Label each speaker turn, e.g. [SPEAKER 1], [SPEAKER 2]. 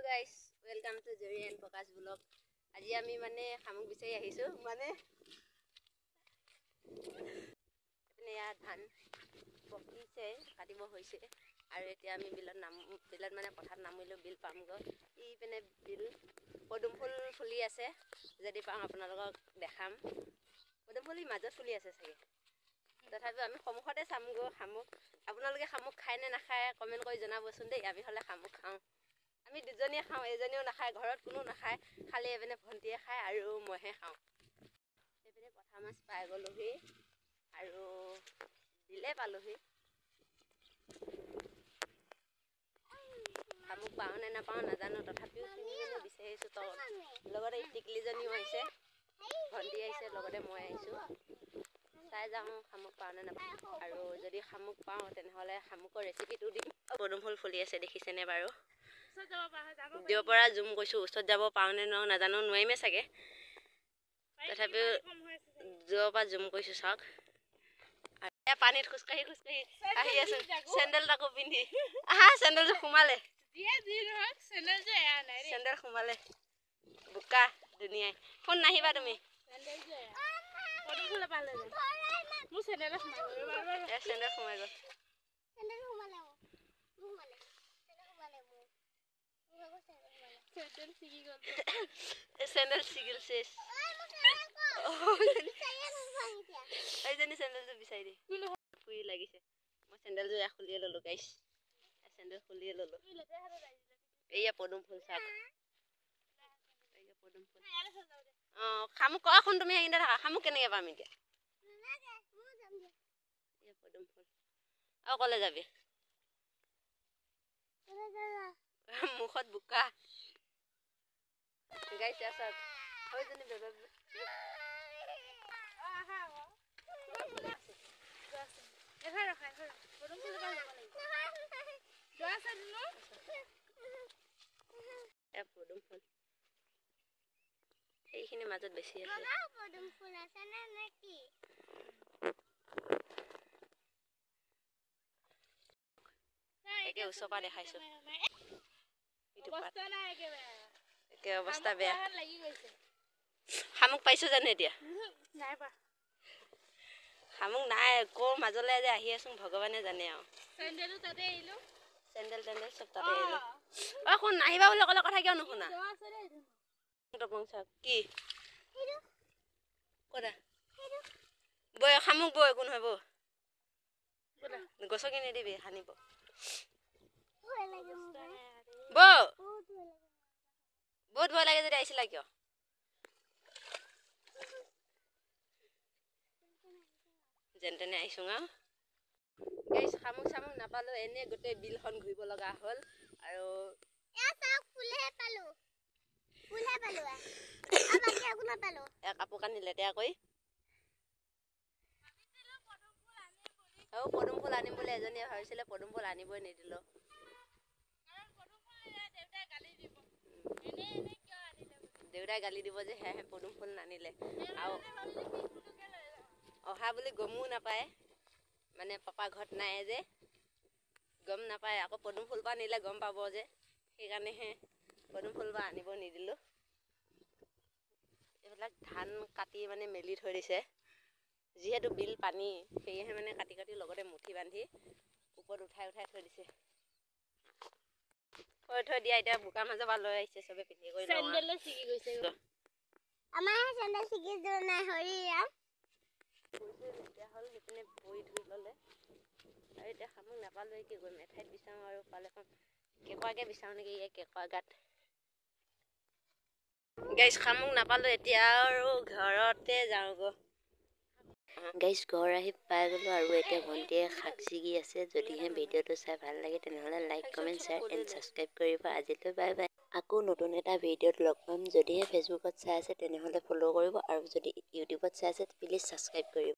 [SPEAKER 1] guys, welcome to Jerry and Prakash vlog. আজি আমি মানে শামুক বিচাৰি আহিছো মানে এনে ইয়াত ধান পকিছে কাটিব হৈছে আৰু এতিয়া আমি বিলত মানে পথাৰত নামিলো বিল পামগৈ ই পেনে বিল পদুম ফুল ফুলি আছে যদি পাওঁ আপোনালোকক দেখাম পদুম ফুল মাজত ফুলি আছে চাগে তথাপিও আমি সমুখতে চামগৈ শামুক আপোনালোকে শামুক খায় নে নাখায় কমেণ্ট কৰি জনাবচোন দেই আমি হ'লে শামুক খাওঁ আমি দুজনীয়ে খাওঁ এজনীও নাখায় ঘৰত কোনো নাখায় খালি এপিনে ভণ্টিয়ে খায় আৰু মইহে খাওঁ এপিনে পথাৰ মাছ পাই গ'লোহি আৰু দিলে পালোহি শামুক পাওঁ নে নাপাওঁ নাজানো তথাপিও তিনিজনী বিচাৰিছোঁ তো লগতে টিকলিজনীও আহিছে ভণ্টি আহিছে লগতে মই আহিছোঁ চাই যাওঁ শামুক পাওঁ নে নাপাওঁ আৰু যদি শামুক পাওঁ তেনেহ'লে শামুকৰ ৰেচিপিটো দিম পদুম ফুল ফুলি আছে দেখিছেনে বাৰু দিঅ' পৰা জুম কৰিছোঁ ওচৰত যাব পাওঁ নে নাজানো নোৱাৰিমে চাগে তথাপিও দিঅ' পৰা জুম কৰিছোঁ চাওক পানীত খোজকাঢ়ি আহি আছোঁ চেণ্ডেল তাকো পিন্ধি আহা চেণ্ডেলটো সোমালে চেণ্ডেল সোমালে বোকা ধুনীয়াই ফোন নাহিবা তুমি চেণ্ডেল সোমাই গ'ল চেণ্ডেল ছিগিল চেছ এইজনী চেণ্ডেলটো বিচাৰি দি ফুৰি লাগিছে মই চেণ্ডেলযোৰ খুলিয়ে ল'লোঁ গাইছ চেণ্ডেল খুলিয়ে ল'লোঁ এয়া পদুম ফুল চাওক এয়া পদুম ফুল অঁ শামুক কোন তুমি সেইখিনিতে থাকা শামুক কেনেকৈ পাম এতিয়া এয়া পদুম ফুল আৰু ক'লৈ যাবি মুখত বোকা গাইছে চাওক হয়জনী বেবা পদুম ফুল এইখিনি মাজত বেছি আছে একে ওচৰৰ পৰা দেখাইছো একে অৱস্থা বেয়া শামুক পাইছো জানো এতিয়া শামুক নাই ক'ৰ মাজলৈ যে আহি আছো ভগৱানে জানে আৰু চেণ্ডেল চব তাতে আহিলো অ শুন নাহিবা বুলি ক'লে কথা কিয় নুশুনা কি ক'তা বৈ শামুক বৈ একো নহয় বৌ গছকি নিদিবি সানিব বৌ বহুত ভয় লাগে যদি আহিছিলা কিয় যেন তেনে আহিছোঁ আৰু গাইছ শামুক চামুক নাপালোঁ এনেই গোটেই বিলখন ঘূৰিব লগা হ'ল আৰু কাপোৰ কানি লেতেৰা কৰি আৰু পদুম ফুল আনিম বুলি এজনীয়ে ভাবিছিলে পদুম ফুল আনিবই নিদিলোঁ দেউতাই গালি দিব যে সেয়াহে পদুম ফুল নানিলে আৰু অহা বুলি গমো নাপায় মানে পাপা ঘৰত নাই যে গম নাপায় আকৌ পদুম ফুল পৰা নিলে গম পাব যে সেইকাৰণেহে পদুম ফুল পৰা আনিব নিদিলোঁ এইবিলাক ধান কাটি মানে মেলি থৈ দিছে যিহেতু বিল পানী সেয়েহে মানে কাটি লগতে মুঠি বান্ধি ওপৰত উঠাই থৈ দিছে থৈ দিয়া এতিয়া বোকাৰ মাজৰ পৰা লৈ আহিছে চবে পিন্ধি কৰি চেণ্ডেল ছিগি গৈছে আমাৰ চেণ্ডেল ছিগি যোৱা নাই হৰিৰাম এতিয়া হ'ল সেইপিনে বৈ ধুই ল'লে আৰু এতিয়া শামুক নাপালোৱে কি কৰিম এঠাইত বিচাৰোঁ আৰু পালে পাম কেঁকুৱাকে বিচাৰোঁ নেকি এই কেঁকুৱা গাত গাইছ শামুক নাপালোঁ এতিয়া আৰু ঘৰতে যাওঁগৈ গাইছ ঘৰ আহি পাই গ'লোঁ আৰু এতিয়া ভণ্টিয়ে শাক ছিগি আছে যদিহে ভিডিঅ'টো চাই ভাল লাগে তেনেহ'লে like comment share and subscribe কৰিব আজিলৈ বাই বাই আকৌ নতুন এটা ভিডিঅ'ত লগ পাম যদিহে ফেচবুকত চাই আছে তেনেহ'লে ফ'ল' কৰিব আৰু যদি ইউটিউবত চাই আছে প্লিজ ছাবস্ক্ৰাইব কৰিব